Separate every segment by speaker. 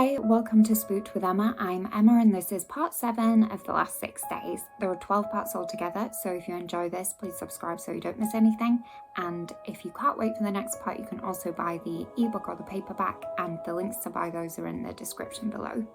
Speaker 1: Hi, welcome to Spooked with Emma. I'm Emma and this is part 7 of the last 6 days. There are 12 parts altogether, so if you enjoy this, please subscribe so you don't miss anything. And if you can't wait for the next part, you can also buy the ebook or the paperback, and the links to buy those are in the description below.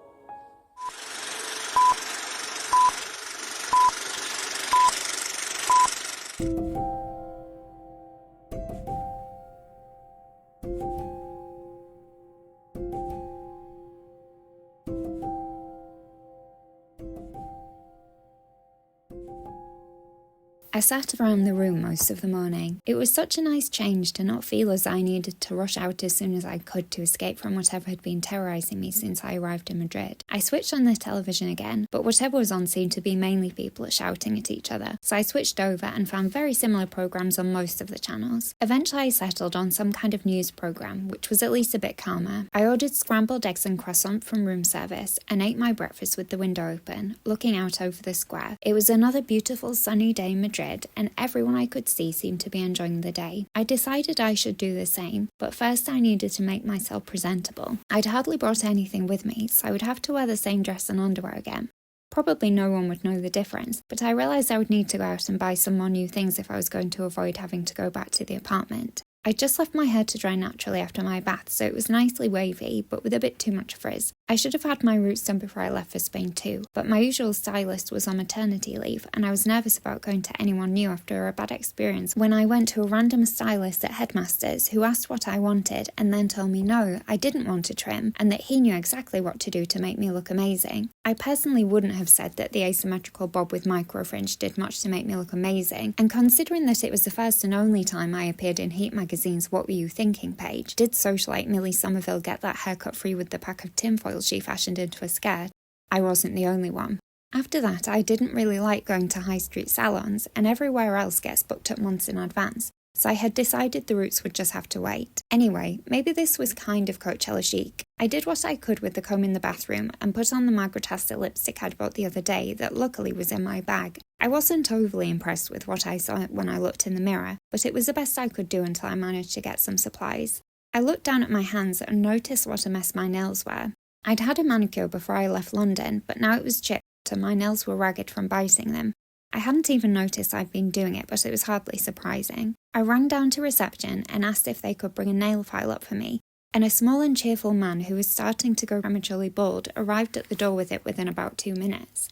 Speaker 1: I sat around the room most of the morning. It was such a nice change to not feel as I needed to rush out as soon as I could to escape from whatever had been terrorising me since I arrived in Madrid. I switched on the television again, but whatever was on seemed to be mainly people shouting at each other, so I switched over and found very similar programmes on most of the channels. Eventually I settled on some kind of news programme, which was at least a bit calmer. I ordered scrambled eggs and croissant from room service and ate my breakfast with the window open, looking out over the square. It was another beautiful sunny day in Madrid, and everyone I could see seemed to be enjoying the day. I decided I should do the same, but first I needed to make myself presentable. I'd hardly brought anything with me, so I would have to wear the same dress and underwear again. Probably no one would know the difference, but I realised I would need to go out and buy some more new things if I was going to avoid having to go back to the apartment. I just left my hair to dry naturally after my bath, so it was nicely wavy, but with a bit too much frizz. I should have had my roots done before I left for Spain too, but my usual stylist was on maternity leave, and I was nervous about going to anyone new after a bad experience when I went to a random stylist at Headmaster's who asked what I wanted and then told me no, I didn't want a trim, and that he knew exactly what to do to make me look amazing. I personally wouldn't have said that the asymmetrical bob with micro fringe did much to make me look amazing, and considering that it was the first and only time I appeared in Heat magazine's What Were You Thinking page, did socialite Millie Somerville get that haircut free with the pack of tinfoil she fashioned into a skirt? I wasn't the only one. After that, I didn't really like going to high street salons, and everywhere else gets booked up months in advance, so I had decided the roots would just have to wait. Anyway, maybe this was kind of Coachella chic. I did what I could with the comb in the bathroom and put on the Margaret Astor lipstick I'd bought the other day that luckily was in my bag. I wasn't overly impressed with what I saw when I looked in the mirror, but it was the best I could do until I managed to get some supplies. I looked down at my hands and noticed what a mess my nails were. I'd had a manicure before I left London, but now it was chipped and my nails were ragged from biting them. I hadn't even noticed I'd been doing it, but it was hardly surprising. I rang down to reception and asked if they could bring a nail file up for me, and a small and cheerful man who was starting to go prematurely bald arrived at the door with it within about 2 minutes.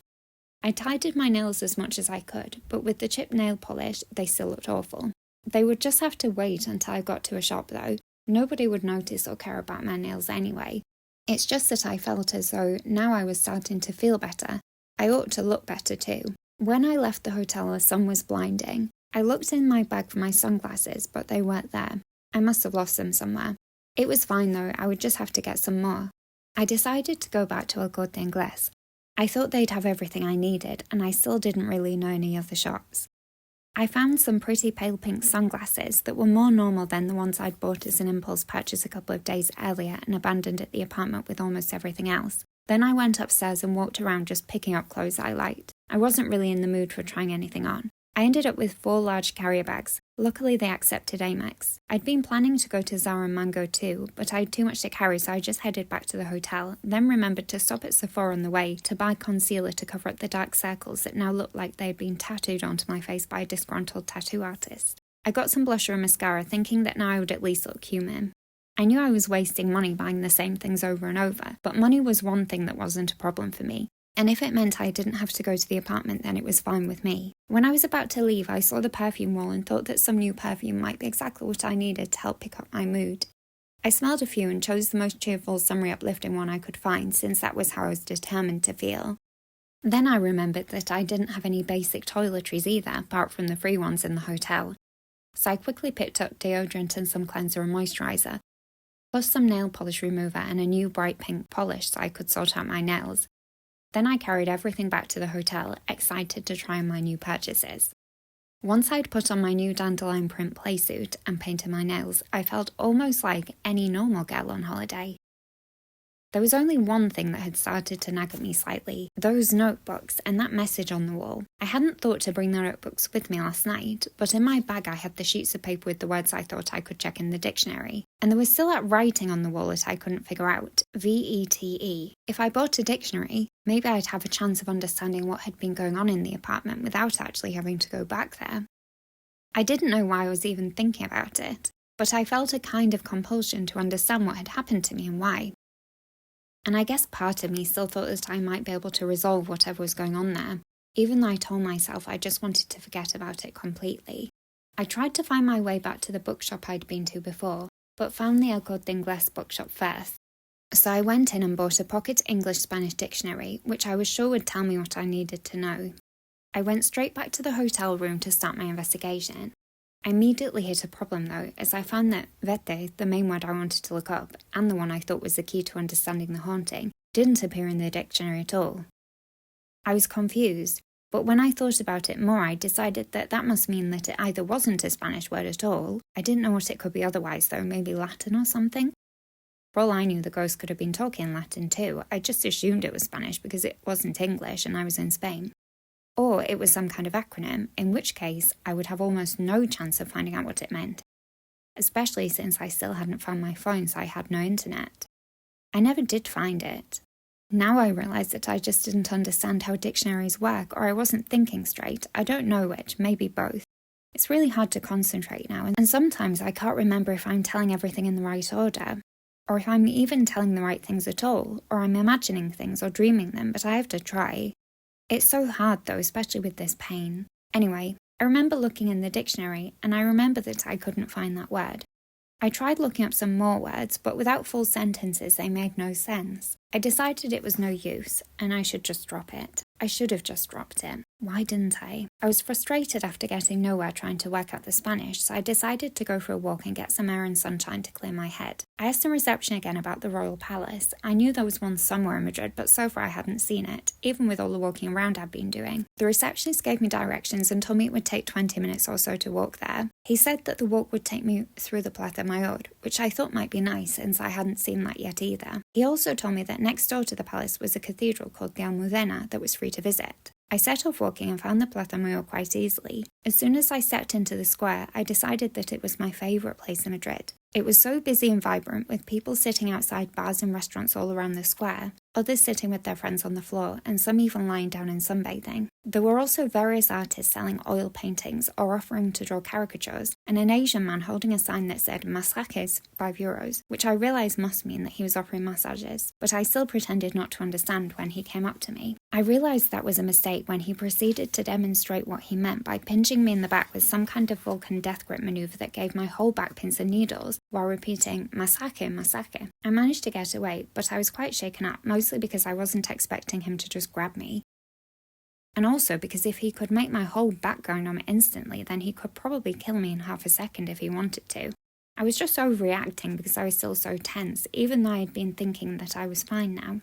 Speaker 1: I tidied my nails as much as I could, but with the chipped nail polish, they still looked awful. They would just have to wait until I got to a shop though. Nobody would notice or care about my nails anyway. It's just that I felt as though now I was starting to feel better. I ought to look better too. When I left the hotel, the sun was blinding. I looked in my bag for my sunglasses, but they weren't there. I must have lost them somewhere. It was fine though, I would just have to get some more. I decided to go back to El Corte Inglés. I thought they'd have everything I needed, and I still didn't really know any other shops. I found some pretty pale pink sunglasses that were more normal than the ones I'd bought as an impulse purchase a couple of days earlier and abandoned at the apartment with almost everything else. Then I went upstairs and walked around just picking up clothes I liked. I wasn't really in the mood for trying anything on. I ended up with 4 large carrier bags. Luckily they accepted Amex. I'd been planning to go to Zara and Mango too, but I had too much to carry so I just headed back to the hotel, then remembered to stop at Sephora on the way to buy concealer to cover up the dark circles that now looked like they had been tattooed onto my face by a disgruntled tattoo artist. I got some blusher and mascara thinking that now I would at least look human. I knew I was wasting money buying the same things over and over, but money was one thing that wasn't a problem for me. And if it meant I didn't have to go to the apartment, then it was fine with me. When I was about to leave, I saw the perfume wall and thought that some new perfume might be exactly what I needed to help pick up my mood. I smelled a few and chose the most cheerful, summery, uplifting one I could find, since that was how I was determined to feel. Then I remembered that I didn't have any basic toiletries either, apart from the free ones in the hotel. So I quickly picked up deodorant and some cleanser and moisturiser, plus some nail polish remover and a new bright pink polish so I could sort out my nails. Then I carried everything back to the hotel, excited to try on my new purchases. Once I'd put on my new dandelion print playsuit and painted my nails, I felt almost like any normal girl on holiday. There was only one thing that had started to nag at me slightly, those notebooks and that message on the wall. I hadn't thought to bring the notebooks with me last night, but in my bag I had the sheets of paper with the words I thought I could check in the dictionary. And there was still that writing on the wall that I couldn't figure out, VETE. If I bought a dictionary, maybe I'd have a chance of understanding what had been going on in the apartment without actually having to go back there. I didn't know why I was even thinking about it, but I felt a kind of compulsion to understand what had happened to me and why. And I guess part of me still thought that I might be able to resolve whatever was going on there, even though I told myself I just wanted to forget about it completely. I tried to find my way back to the bookshop I'd been to before, but found the El Corte Inglés bookshop first. So I went in and bought a pocket English-Spanish dictionary, which I was sure would tell me what I needed to know. I went straight back to the hotel room to start my investigation. I immediately hit a problem though, as I found that vete, the main word I wanted to look up, and the one I thought was the key to understanding the haunting, didn't appear in the dictionary at all. I was confused, but when I thought about it more I decided that that must mean that it either wasn't a Spanish word at all, I didn't know what it could be otherwise though, maybe Latin or something. For all I knew the ghost could have been talking Latin too, I just assumed it was Spanish because it wasn't English and I was in Spain. Or it was some kind of acronym, in which case I would have almost no chance of finding out what it meant, especially since I still hadn't found my phone so I had no internet. I never did find it. Now I realise that I just didn't understand how dictionaries work, or I wasn't thinking straight. I don't know which, maybe both. It's really hard to concentrate now, and sometimes I can't remember if I'm telling everything in the right order, or if I'm even telling the right things at all, or I'm imagining things or dreaming them, but I have to try. It's so hard though, especially with this pain. Anyway, I remember looking in the dictionary, and I remember that I couldn't find that word. I tried looking up some more words, but without full sentences they made no sense. I decided it was no use, and I should just drop it. I should have just dropped it. Why didn't I? I was frustrated after getting nowhere trying to work out the Spanish, so I decided to go for a walk and get some air and sunshine to clear my head. I asked the reception again about the Royal Palace. I knew there was one somewhere in Madrid, but so far I hadn't seen it, even with all the walking around I'd been doing. The receptionist gave me directions and told me it would take 20 minutes or so to walk there. He said that the walk would take me through the Plaza Mayor, which I thought might be nice since I hadn't seen that yet either. He also told me that next door to the palace was a cathedral called the Almudena that was free to visit. I set off walking and found the Plaza Mayor quite easily. As soon as I stepped into the square, I decided that it was my favourite place in Madrid. It was so busy and vibrant, with people sitting outside bars and restaurants all around the square, others sitting with their friends on the floor, and some even lying down and sunbathing. There were also various artists selling oil paintings or offering to draw caricatures, and an Asian man holding a sign that said "Masajes, €5," which I realised must mean that he was offering massages, but I still pretended not to understand when he came up to me. I realised that was a mistake when he proceeded to demonstrate what he meant by pinching me in the back with some kind of Vulcan death grip manoeuvre that gave my whole back pins and needles, while repeating "Masaje, masaje." I managed to get away, but I was quite shaken up, mostly because I wasn't expecting him to just grab me. And also because if he could make my whole back go numb instantly, then he could probably kill me in half a second if he wanted to. I was just overreacting because I was still so tense, even though I had been thinking that I was fine now.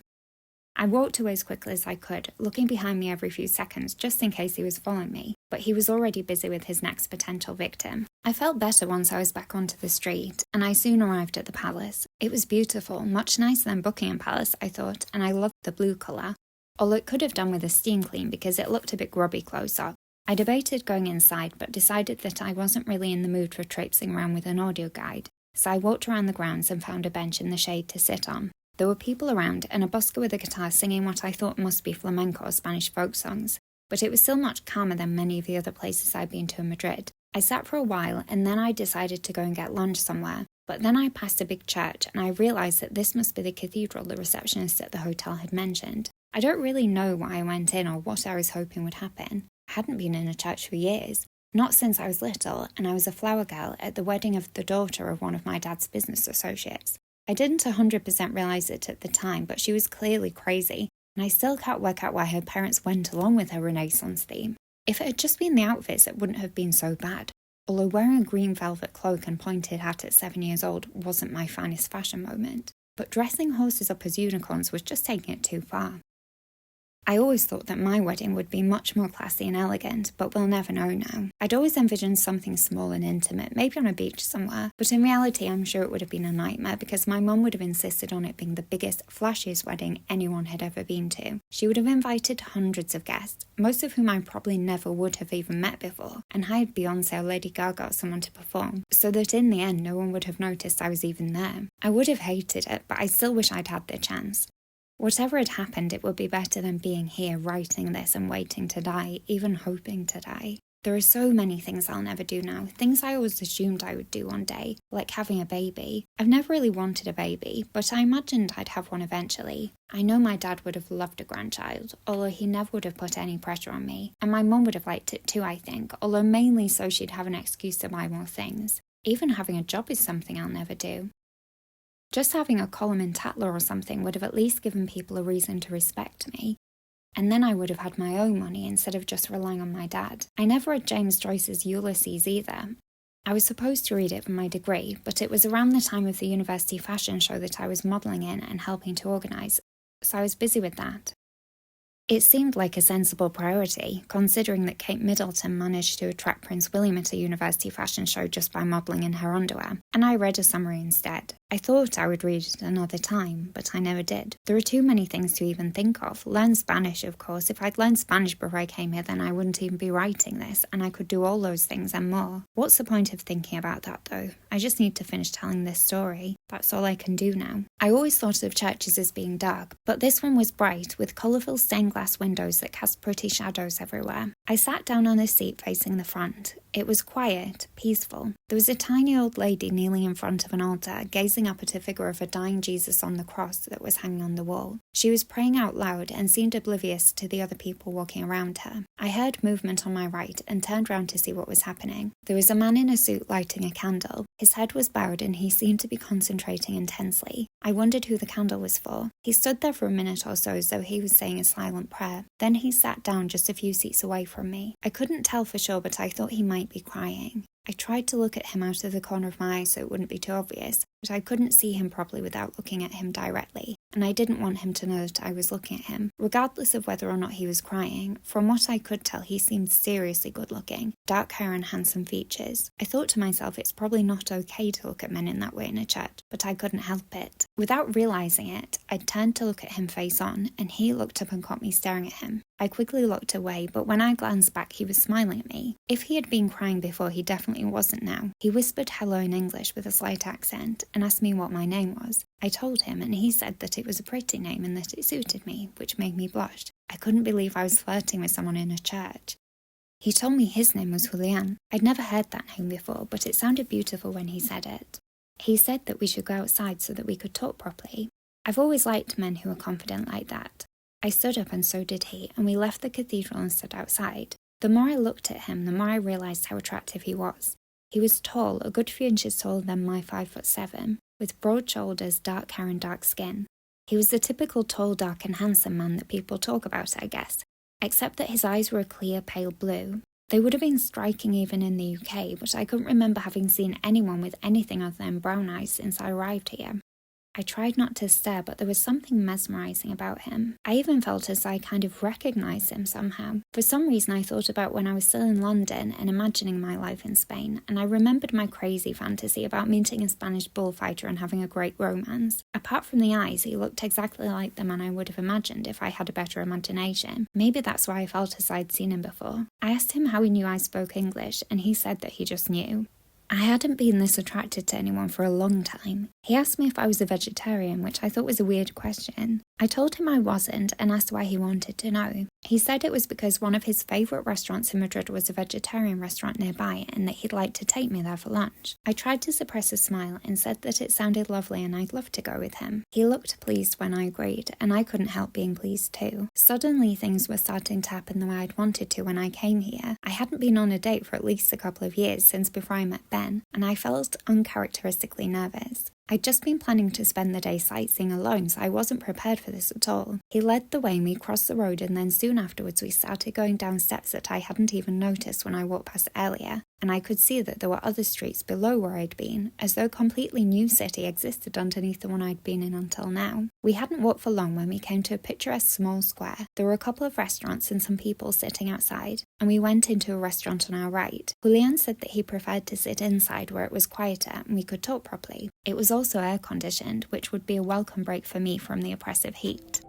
Speaker 1: I walked away as quickly as I could, looking behind me every few seconds just in case he was following me, but he was already busy with his next potential victim. I felt better once I was back onto the street, and I soon arrived at the palace. It was beautiful, much nicer than Buckingham Palace, I thought, and I loved the blue colour. Although it could have done with a steam clean because it looked a bit grubby close up. I debated going inside, but decided that I wasn't really in the mood for traipsing around with an audio guide, so I walked around the grounds and found a bench in the shade to sit on. There were people around, and a busker with a guitar singing what I thought must be flamenco or Spanish folk songs, but it was still much calmer than many of the other places I'd been to in Madrid. I sat for a while, and then I decided to go and get lunch somewhere, but then I passed a big church, and I realised that this must be the cathedral the receptionist at the hotel had mentioned. I don't really know why I went in or what I was hoping would happen. I hadn't been in a church for years, not since I was little, and I was a flower girl at the wedding of the daughter of one of my dad's business associates. I didn't 100% realise it at the time, but she was clearly crazy, and I still can't work out why her parents went along with her Renaissance theme. If it had just been the outfits, it wouldn't have been so bad, although wearing a green velvet cloak and pointed hat at 7 years old wasn't my finest fashion moment. But dressing horses up as unicorns was just taking it too far. I always thought that my wedding would be much more classy and elegant, but we'll never know now. I'd always envisioned something small and intimate, maybe on a beach somewhere, but in reality I'm sure it would have been a nightmare because my mum would have insisted on it being the biggest, flashiest wedding anyone had ever been to. She would have invited hundreds of guests, most of whom I probably never would have even met before, and hired Beyonce or Lady Gaga or someone to perform, so that in the end no one would have noticed I was even there. I would have hated it, but I still wish I'd had the chance. Whatever had happened, it would be better than being here writing this and waiting to die, even hoping to die. There are so many things I'll never do now, things I always assumed I would do one day, like having a baby. I've never really wanted a baby, but I imagined I'd have one eventually. I know my dad would have loved a grandchild, although he never would have put any pressure on me, and my mum would have liked it too, I think, although mainly so she'd have an excuse to buy more things. Even having a job is something I'll never do. Just having a column in Tatler or something would have at least given people a reason to respect me. And then I would have had my own money instead of just relying on my dad. I never read James Joyce's Ulysses either. I was supposed to read it for my degree, but it was around the time of the university fashion show that I was modelling in and helping to organise, so I was busy with that. It seemed like a sensible priority, considering that Kate Middleton managed to attract Prince William at a university fashion show just by modelling in her underwear, and I read a summary instead. I thought I would read it another time, but I never did. There are too many things to even think of. Learn Spanish, of course. If I'd learned Spanish before I came here, then I wouldn't even be writing this, and I could do all those things and more. What's the point of thinking about that, though? I just need to finish telling this story. That's all I can do now. I always thought of churches as being dark, but this one was bright, with colourful stained glass windows that cast pretty shadows everywhere. I sat down on a seat facing the front. It was quiet, peaceful. There was a tiny old lady kneeling in front of an altar, gazing up at a figure of a dying Jesus on the cross that was hanging on the wall. She was praying out loud and seemed oblivious to the other people walking around her. I heard movement on my right and turned round to see what was happening. There was a man in a suit lighting a candle. His head was bowed and he seemed to be concentrating intensely. I wondered who the candle was for. He stood there for a minute or so as though he was saying a silent prayer. Then he sat down just a few seats away from me. I couldn't tell for sure, but I thought he might be crying. I tried to look at him out of the corner of my eye so it wouldn't be too obvious, but I couldn't see him properly without looking at him directly, and I didn't want him to know that I was looking at him. Regardless of whether or not he was crying, from what I could tell he seemed seriously good looking, dark hair and handsome features. I thought to myself it's probably not okay to look at men in that way in a church, but I couldn't help it. Without realising it, I turned to look at him face on, and he looked up and caught me staring at him. I quickly looked away, but when I glanced back he was smiling at me. If he had been crying before, he definitely wasn't now. He whispered hello in English with a slight accent and asked me what my name was. I told him and he said that it was a pretty name and that it suited me, which made me blush. I couldn't believe I was flirting with someone in a church. He told me his name was Julian. I'd never heard that name before, but it sounded beautiful when he said it. He said that we should go outside so that we could talk properly. I've always liked men who are confident like that. I stood up and so did he, and we left the cathedral and stood outside. The more I looked at him, the more I realised how attractive he was. He was tall, a good few inches taller than my 5'7", with broad shoulders, dark hair and dark skin. He was the typical tall, dark and handsome man that people talk about, I guess, except that his eyes were a clear, pale blue. They would have been striking even in the UK, but I couldn't remember having seen anyone with anything other than brown eyes since I arrived here. I tried not to stare, but there was something mesmerising about him. I even felt as though I kind of recognised him somehow. For some reason I thought about when I was still in London and imagining my life in Spain, and I remembered my crazy fantasy about meeting a Spanish bullfighter and having a great romance. Apart from the eyes, he looked exactly like the man I would have imagined if I had a better imagination. Maybe that's why I felt as I'd seen him before. I asked him how he knew I spoke English, and he said that he just knew. I hadn't been this attracted to anyone for a long time. He asked me if I was a vegetarian, which I thought was a weird question. I told him I wasn't and asked why he wanted to know. He said it was because one of his favourite restaurants in Madrid was a vegetarian restaurant nearby and that he'd like to take me there for lunch. I tried to suppress a smile and said that it sounded lovely and I'd love to go with him. He looked pleased when I agreed, and I couldn't help being pleased too. Suddenly things were starting to happen the way I'd wanted to when I came here. I hadn't been on a date for at least a couple of years since before I met Ben, and I felt uncharacteristically nervous. I'd just been planning to spend the day sightseeing alone, so I wasn't prepared for this at all. He led the way and we crossed the road, and then soon afterwards we started going down steps that I hadn't even noticed when I walked past earlier. and I could see that there were other streets below where I'd been, as though a completely new city existed underneath the one I'd been in until now. We hadn't walked for long when we came to a picturesque small square. There were a couple of restaurants and some people sitting outside, and we went into a restaurant on our right. Julian said that he preferred to sit inside where it was quieter and we could talk properly. It was also air-conditioned, which would be a welcome break for me from the oppressive heat.